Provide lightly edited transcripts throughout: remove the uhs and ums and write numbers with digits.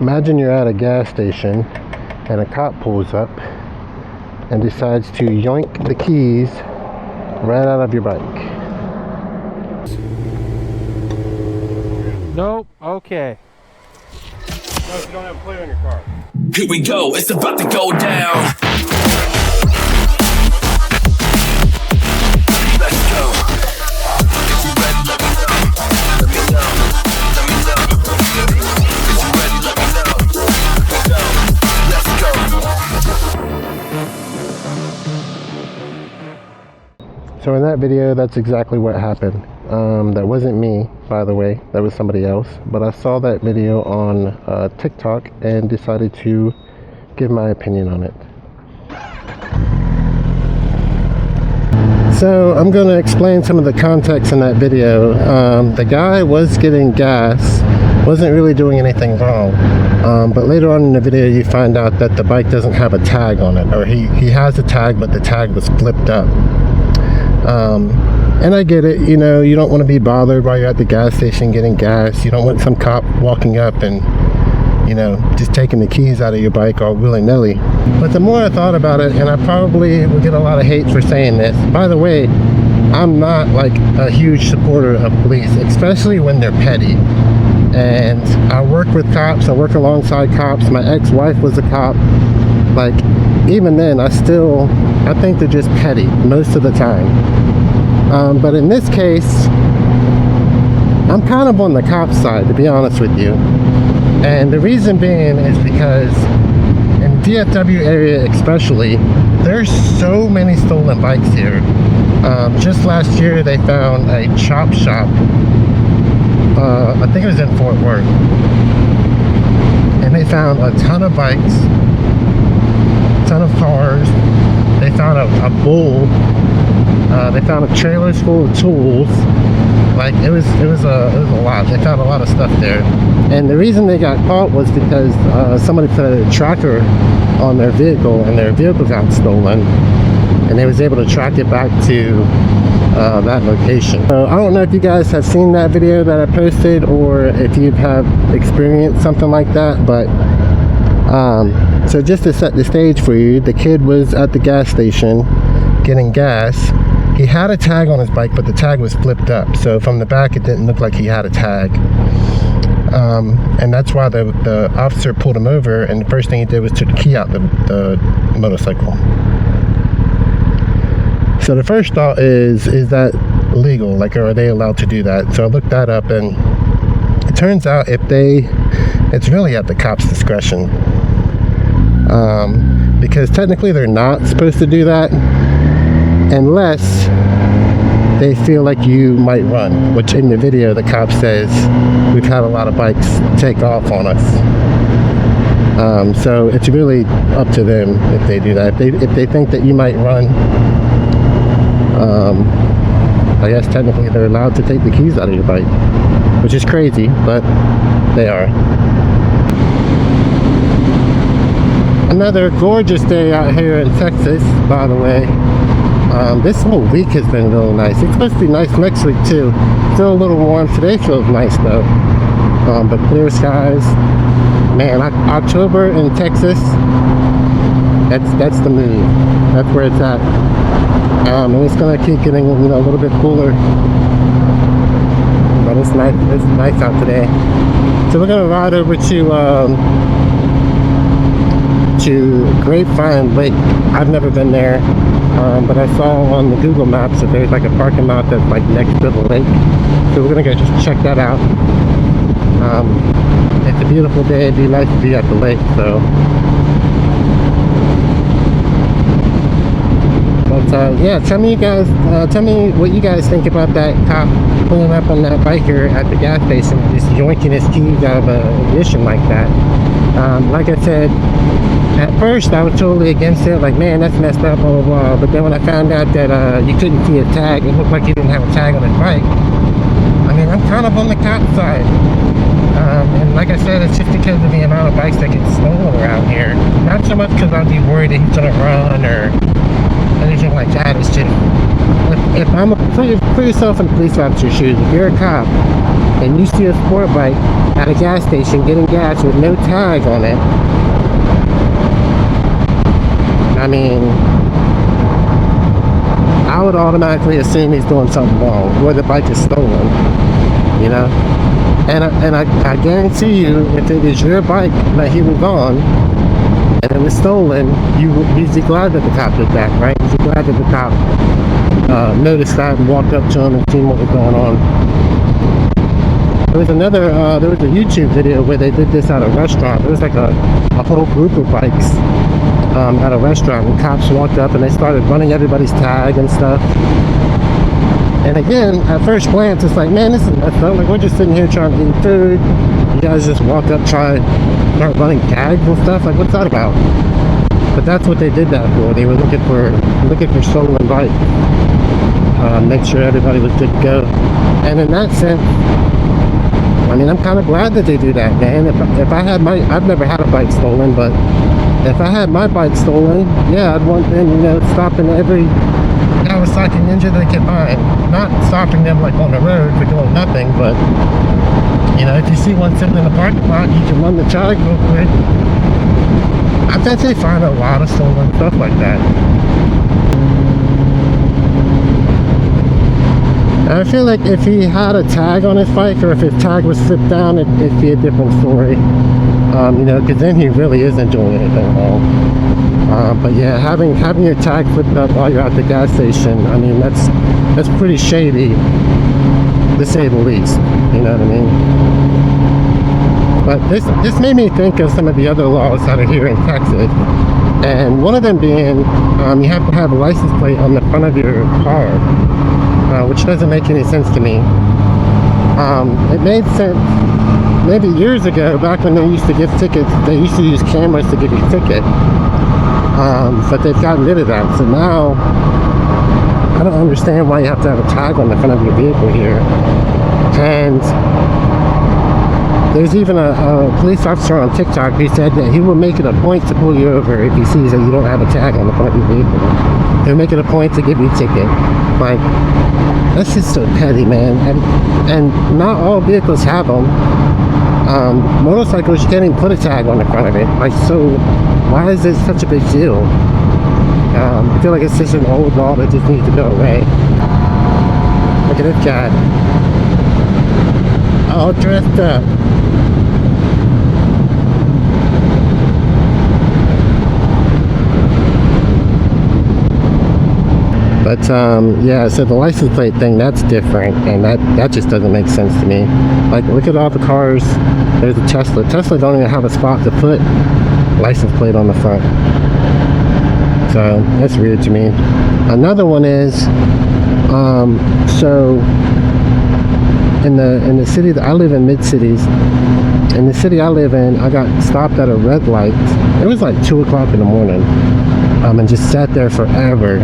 Imagine you're at a gas station and a cop pulls up and decides to yoink the keys right out of your bike. Nope. Okay. No, if you don't have a plate on your car. Here we go, it's about to go down. Let's go. If you ready, let me know. Let me know. Let me know. If you ready, let me know. Let's go. So in that video, that's exactly what happened. That wasn't me, by the way. That was somebody else. But I saw that video on TikTok and decided to give my opinion on it. So I'm going to explain some of the context in that video. The guy was getting gas, wasn't really doing anything wrong. But later on in the video, you find out that the bike doesn't have a tag on it, or he has a tag, but the tag was flipped up. And I get it, you know, you don't want to be bothered while you're at the gas station getting gas. You don't want some cop walking up and, you know, just taking the keys out of your bike all willy-nilly. But the more I thought about it, and I probably will get a lot of hate for saying this. By the way, I'm not like a huge supporter of police, especially when they're petty. And I work with cops, I work alongside cops. My ex-wife was a cop. Like, even then, I think they're just petty most of the time. But in this case, I'm kind of on the cop side, to be honest with you. And the reason being is because in the DFW area especially, there's so many stolen bikes here. Just last year, they found a chop shop. I think it was in Fort Worth. And they found a ton of bikes, a ton of cars. They found a bull. They found a trailer full of tools. Like, it was a lot. They found a lot of stuff there. And the reason they got caught was because somebody put a tracker on their vehicle, and their vehicle got stolen, and they was able to track it back to that location. So I don't know if you guys have seen that video that I posted, or if you have experienced something like that, but so just to set the stage for you, the kid was at the gas station getting gas. He had a tag on his bike, but the tag was flipped up, so from the back it didn't look like he had a tag. And that's why the officer pulled him over, and the first thing he did was took the key out the motorcycle. So the first thought is that legal? Like, are they allowed to do that? So I looked that up, and it turns out it's really at the cop's discretion. Because technically they're not supposed to do that unless they feel like you might run, which in the video the cop says we've had a lot of bikes take off on us. So it's really up to them if they do that. If they think that you might run, I guess technically they're allowed to take the keys out of your bike, which is crazy, but they are. Another gorgeous day out here in Texas, by the way. This whole week has been real nice. It's supposed to be nice next week too. Still a little warm. Today feels nice though. But clear skies. Man, October in Texas, that's the mood. That's where it's at. And it's gonna keep getting, you know, a little bit cooler. But it's nice. It's nice out today. So we're gonna ride over to Grapevine Lake. I've never been there, but I saw on the Google Maps that there's like a parking lot that's like next to the lake. So we're gonna go just check that out. It's a beautiful day. It'd be nice to be at the lake. So, but yeah, tell me what you guys think about that cop pulling up on that biker at the gas station, just yoinking his keys out of a ignition like that. Like I said, at first I was totally against it, like, man, that's messed up, blah blah blah. But then when I found out that you couldn't see a tag, it looked like he didn't have a tag on his bike. I mean, I'm kind of on the cop side. And like I said, it's just because of the amount of bikes that get stolen around here. Not so much because I'd be worried that he's gonna run or anything like that. It's just, if I'm put yourself in a police officer's shoes. If you're a cop and you see a sport bike at a gas station getting gas with no tag on it, I mean, I would automatically assume he's doing something wrong, or the bike is stolen, you know? And I guarantee you, if it was your bike that he was on, and it was stolen, you'd be glad that the cop did that, right? You'd be glad that the cop noticed that and walked up to him and seen what was going on. There was a YouTube video where they did this at a restaurant. There was like a whole group of bikes at a restaurant, and cops walked up and they started running everybody's tag and stuff. And again, at first glance, it's like, man, this is messed up. Like, we're just sitting here trying to eat food. You guys just walk up, start running tags and stuff. Like, what's that about? But that's what they did that for. They were looking for stolen bikes. Make sure everybody was good to go. And in that sense, I mean, I'm kind of glad that they do that, man. If I had I've never had a bike stolen, but if I had my bike stolen, yeah, I'd want them, you know, stopping every Kawasaki Ninja they can find. Not stopping them like on the road for doing nothing, but, you know, if you see one sitting in the parking lot, you can run the tag real quick. I bet they find a lot of stolen stuff like that. I feel like if he had a tag on his bike, or if his tag was flipped down, it'd be a different story. You know, because then he really isn't doing anything wrong. But yeah, having your tag flipped up while you're at the gas station, I mean, that's pretty shady, to say the least. You know what I mean? But this made me think of some of the other laws that are here in Texas, and one of them being you have to have a license plate on the front of your car, which doesn't make any sense to me. It made sense maybe years ago, back when they used to give tickets. They used to use cameras to give you a ticket, but they've gotten rid of that. So now I don't understand why you have to have a tag on the front of your vehicle here. And there's even a police officer on TikTok who said that he will make it a point to pull you over if he sees that you don't have a tag on the front of your vehicle. He'll make it a point to give you a ticket. Like, that's just so petty, man. And not all vehicles have them. Motorcycles, you can't even put a tag on the front of it. Like, so why is this such a big deal? I feel like it's just an old law that just needs to go away. Look at this guy, all dressed up. But yeah, so the license plate thing, that's different, and that just doesn't make sense to me. Like, look at all the cars. There's a Tesla. Tesla don't even have a spot to put license plate on the front. So that's weird to me. Another one is, so in the city that I live in, mid-cities, in the city I live in, I got stopped at a red light. It was like 2 o'clock in the morning, and just sat there forever.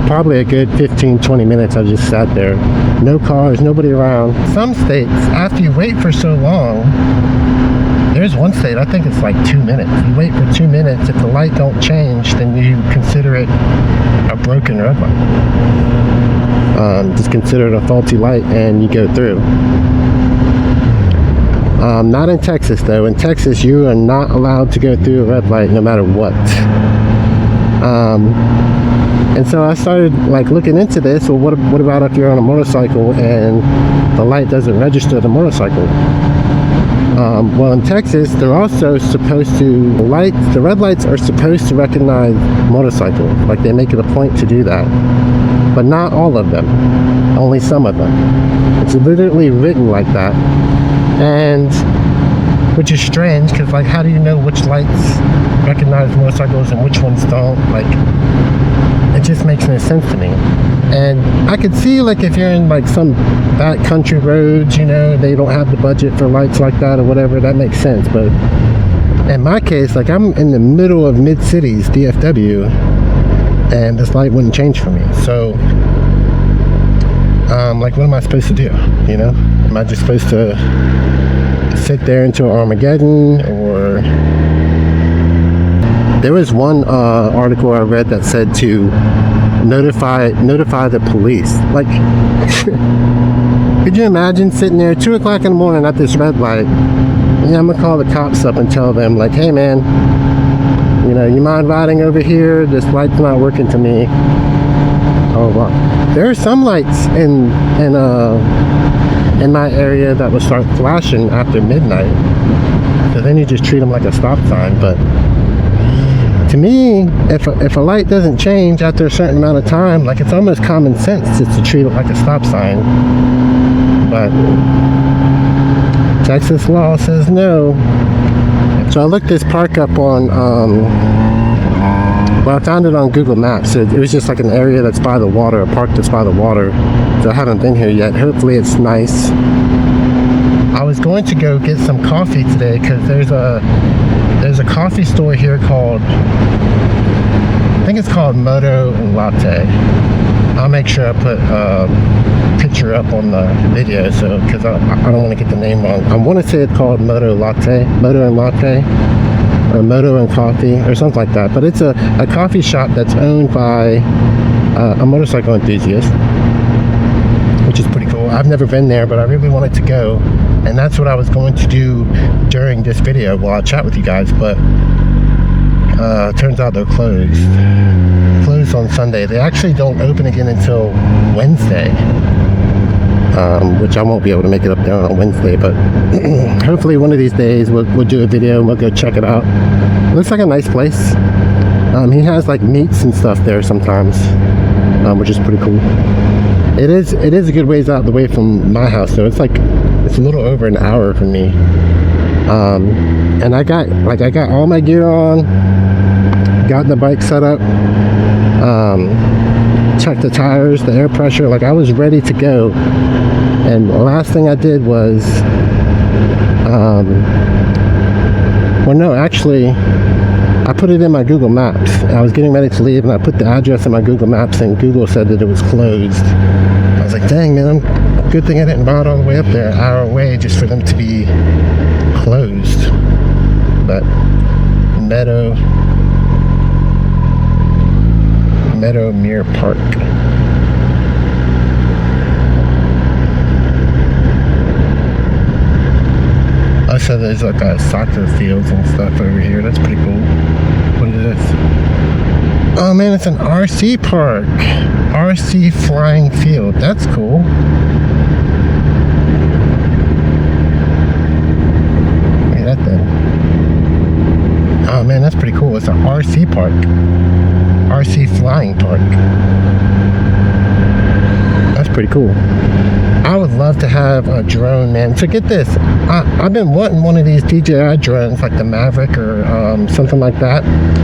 Probably a good 15-20 minutes. I just sat there, no cars, nobody around. Some states, after you wait for so long, there's one state, I think it's like 2 minutes. You wait for 2 minutes, if the light don't change, then you consider it a broken red light. Just consider it a faulty light and you go through. Not in Texas though. In Texas, you are not allowed to go through a red light no matter what. And so I started like looking into this. Well, what about if you're on a motorcycle and the light doesn't register the motorcycle? Well, in Texas, they're also supposed to, the red lights are supposed to recognize motorcycles. Like, they make it a point to do that. But not all of them. Only some of them. It's literally written like that. And, which is strange, because, like, how do you know which lights recognize motorcycles and which ones don't? Like, it just makes no sense to me. And I could see, like, if you're in like some back country roads, you know, they don't have the budget for lights like that or whatever, that makes sense. But in my case, like, I'm in the middle of mid-cities, DFW, and this light wouldn't change for me. So like, what am I supposed to do? You know, am I just supposed to sit there until Armageddon? Or there was one article I read that said to notify the police. Like, could you imagine sitting there 2 o'clock in the morning at this red light? Yeah, I'm gonna call the cops up and tell them, like, hey man, you know, you mind riding over here? This light's not working to me. Oh wow. There are some lights in my area that will start flashing after midnight. So then you just treat them like a stop sign. But to me, if a light doesn't change after a certain amount of time, like, it's almost common sense just to treat it like a stop sign. But Texas law says no. So I looked this park up on, well, I found it on Google Maps. So it was just like an area that's by the water, a park that's by the water. So I haven't been here yet. Hopefully it's nice. I was going to go get some coffee today because there's a coffee store here called, I think it's called Moto Latte. I'll make sure I put a picture up on the video, so because I don't want to get the name wrong. I want to say it's called Moto Latte, Moto and Latte, or Moto and Coffee, or something like that. But it's a coffee shop that's owned by a motorcycle enthusiast, which is pretty cool. I've never been there, but I really wanted to go, and that's what I was going to do during this video while I chat with you guys. But turns out they're closed on Sunday. They actually don't open again until Wednesday, which I won't be able to make it up there on Wednesday, but hopefully one of these days we'll do a video and we'll go check it out. Looks like a nice place. He has like meats and stuff there sometimes, which is pretty cool. It is a good ways out the way from my house, so it's a little over an hour from me. And I got all my gear on, got the bike set up, checked the tires, the air pressure, like I was ready to go. And the last thing I did was, well no, actually, I put it in my Google Maps. I was getting ready to leave and I put the address in my Google Maps and Google said that it was closed. I was like, dang man, good thing I didn't ride all the way up there, an hour away, just for them to be closed. But Meadowmere Park. Oh, so there's like soccer fields and stuff over here. That's pretty cool. What is this? Oh man, it's an RC park. RC flying field. That's cool. Look at that thing. Oh man, that's pretty cool. It's an RC park. RC flying park. That's pretty cool. I would love to have a drone, man. So get this, I've been wanting one of these DJI drones, like the Maverick or something like that.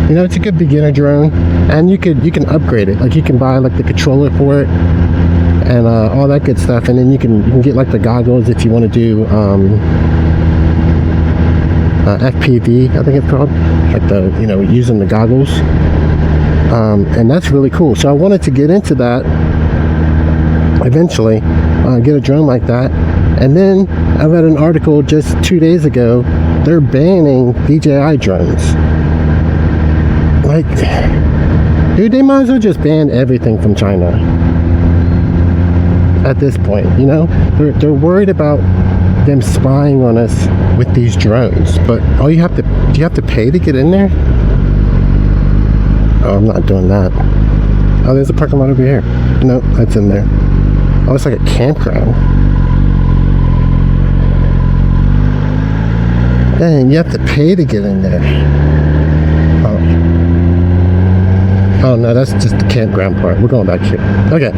You know, it's a good beginner drone, and you can upgrade it. Like you can buy like the controller for it and all that good stuff, and then you can get like the goggles if you want to do FPV, I think it's called, like the, you know, using the goggles. And that's really cool. So I wanted to get into that eventually, get a drone like that. And then I read an article just 2 days ago, they're banning DJI drones. Like, dude, they might as well just ban everything from China at this point, you know? They're worried about them spying on us with these drones, but do you have to pay to get in there? Oh, I'm not doing that. Oh, there's a parking lot over here. Nope, that's in there. Oh, it's like a campground. Dang, you have to pay to get in there. Oh no, that's just the campground part. We're going back here. Okay.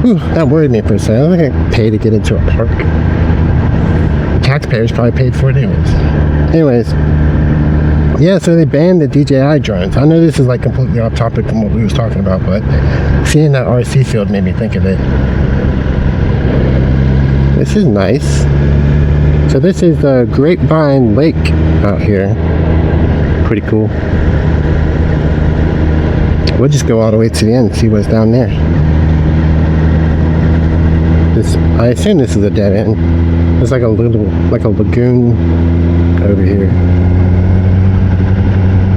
Ooh, that worried me for a second. I don't think I can pay to get into a park. Taxpayers probably paid for it anyways. Yeah, so they banned the DJI drones. I know this is like completely off topic from what we was talking about, but seeing that RC field made me think of it. This is nice. So this is the Grapevine Lake out here. Pretty cool. We'll just go all the way to the end and see what's down there. I assume this is a dead end. There's like a little, like a lagoon over here.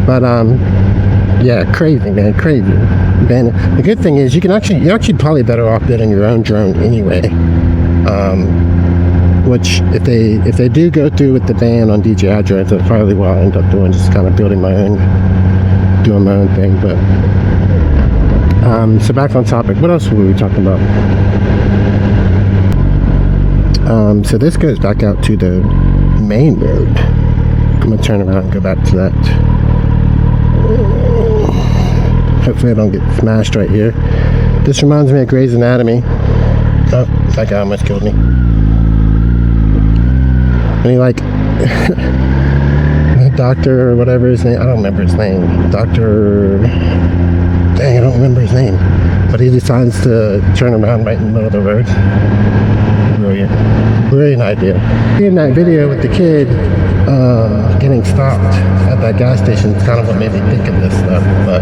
But Yeah, crazy, man, crazy. Man, the good thing is you're actually probably better off building your own drone anyway. Which if they do go through with the ban on DJI drones, that's probably what I'll end up doing, just kind of building my own, doing my own thing. But so back on topic, what else were we talking about? So this goes back out to the main road. I'm gonna turn around and go back to that. Hopefully I don't get smashed right here. This reminds me of Grey's Anatomy. Oh, that guy almost killed me. And he like doctor or whatever his name, I don't remember his name. Dr. Dang, I don't remember his name. But he decides to turn around right in the middle of the road. Brilliant idea. In that video with the kid getting stopped at that gas station is kind of what made me think of this stuff. But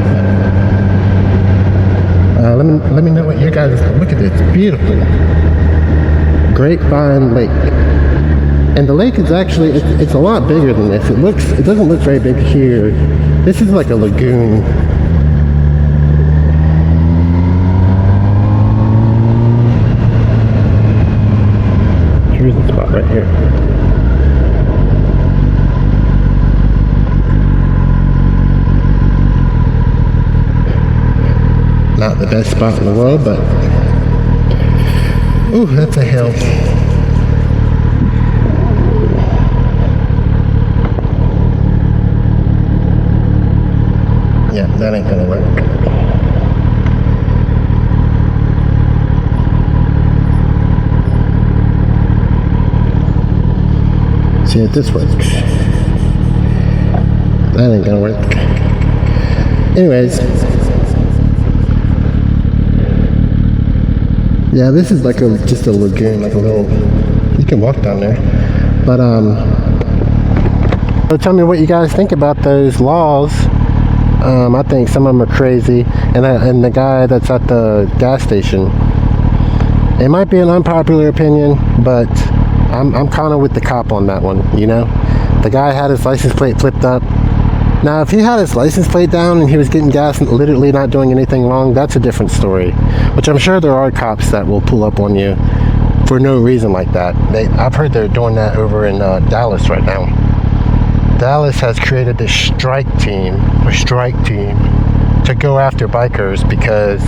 let me know what you guys look at this. It's beautiful. Grapevine Lake. And the lake is actually it's a lot bigger than this. It doesn't look very big here. This is like a lagoon. Here's the spot right here. Not the best spot in the world, but ooh, that's a hill. Yeah, that ain't gonna work. See if this works. That ain't gonna work. Anyways. Yeah, this is like just a lagoon, like a little, you can walk down there. But so tell me what you guys think about those laws. I think some of them are crazy, and the guy that's at the gas station, it might be an unpopular opinion, but I'm kind of with the cop on that one, you know? The guy had his license plate flipped up. Now, if he had his license plate down and he was getting gas and literally not doing anything wrong, that's a different story. Which I'm sure there are cops that will pull up on you for no reason like that. I've heard they're doing that over in Dallas right now. Dallas has created this strike team to go after bikers because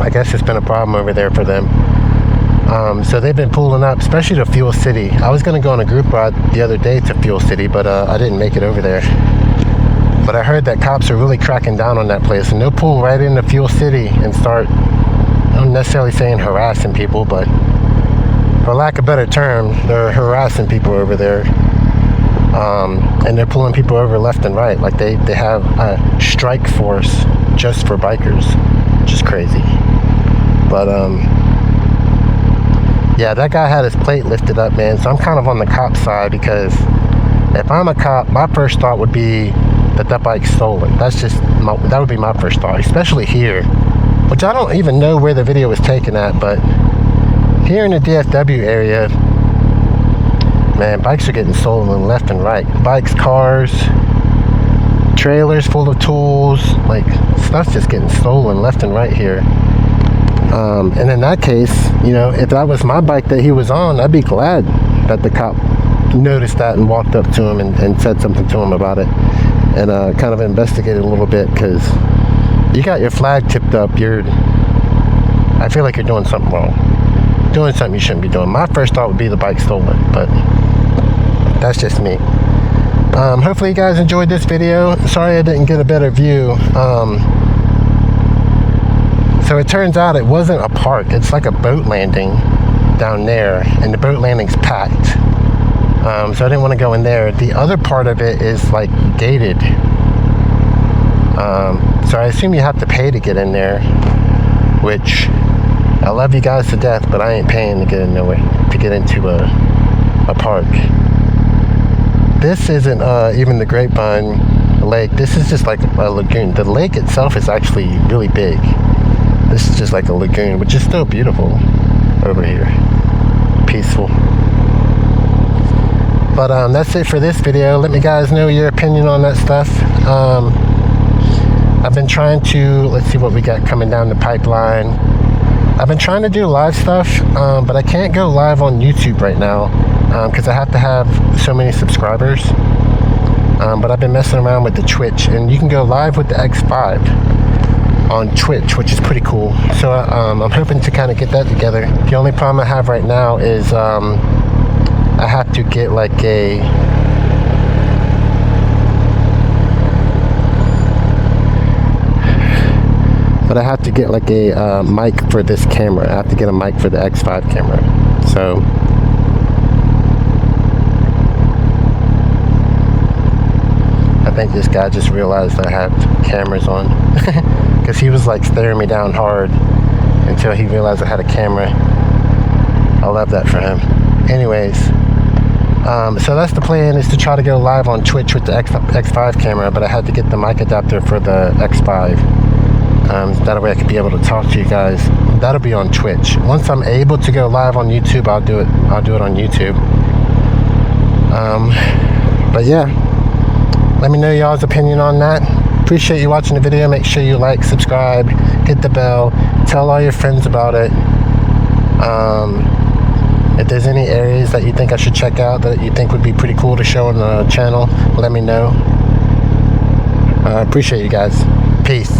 I guess it's been a problem over there for them. So they've been pulling up, especially to Fuel City. I was going to go on a group ride the other day to Fuel City, but I didn't make it over there. But I heard that cops are really cracking down on that place, and they'll pull right into Fuel City and start, I'm not necessarily saying harassing people, but for lack of a better term, they're harassing people over there. And they're pulling people over left and right. Like they have a strike force just for bikers, which is crazy. But yeah, that guy had his plate lifted up, man. So I'm kind of on the cop side because if I'm a cop, my first thought would be that bike's stolen. That would be my first thought, especially here, which I don't even know where the video was taken at, but here in the DFW area, man, bikes are getting stolen left and right. Bikes, cars, trailers full of tools, like stuff's just getting stolen left and right here. And in that case, you know, if that was my bike that he was on, I'd be glad that the cop noticed that and walked up to him and said something to him about it, and kind of investigated a little bit, because you got your flag tipped up, I feel like you're doing something wrong, doing something you shouldn't be doing. My first thought would be the bike stolen, but that's just me. Hopefully you guys enjoyed this video. Sorry I didn't get a better view. So it turns out it wasn't a park. It's like a boat landing down there, and the boat landing's packed. So I didn't want to go in there. The other part of it is like gated. So I assume you have to pay to get in there, which I love you guys to death, but I ain't paying to get in there to get into a park. This isn't even the Grapevine Lake. This is just like a lagoon. The lake itself is actually really big. This is just like a lagoon, which is still beautiful over here. Peaceful. But that's it for this video. Let me guys know your opinion on that stuff. I've been trying to, let's see what we got coming down the pipeline. I've been trying to do live stuff, but I can't go live on YouTube right now because I have to have so many subscribers. But I've been messing around with the Twitch, and you can go live with the X5 on Twitch, which is pretty cool. So I'm hoping to kind of get that together. The only problem I have right now is I have to get like a mic for this camera. I have to get a mic for the X5 camera. So I think this guy just realized I had cameras on because he was like staring me down hard until he realized I had a camera. I love that for him. Anyways, so that's the plan, is to try to go live on Twitch with the X5 camera, but I had to get the mic adapter for the X5. That way I could be able to talk to you guys. That'll be on Twitch. Once I'm able to go live on YouTube, I'll do it on YouTube. But yeah, let me know y'all's opinion on that. Appreciate you watching the video. Make sure you like, subscribe, hit the bell, tell all your friends about it. If there's any areas that you think I should check out that you think would be pretty cool to show on the channel, let me know. Appreciate you guys. Peace.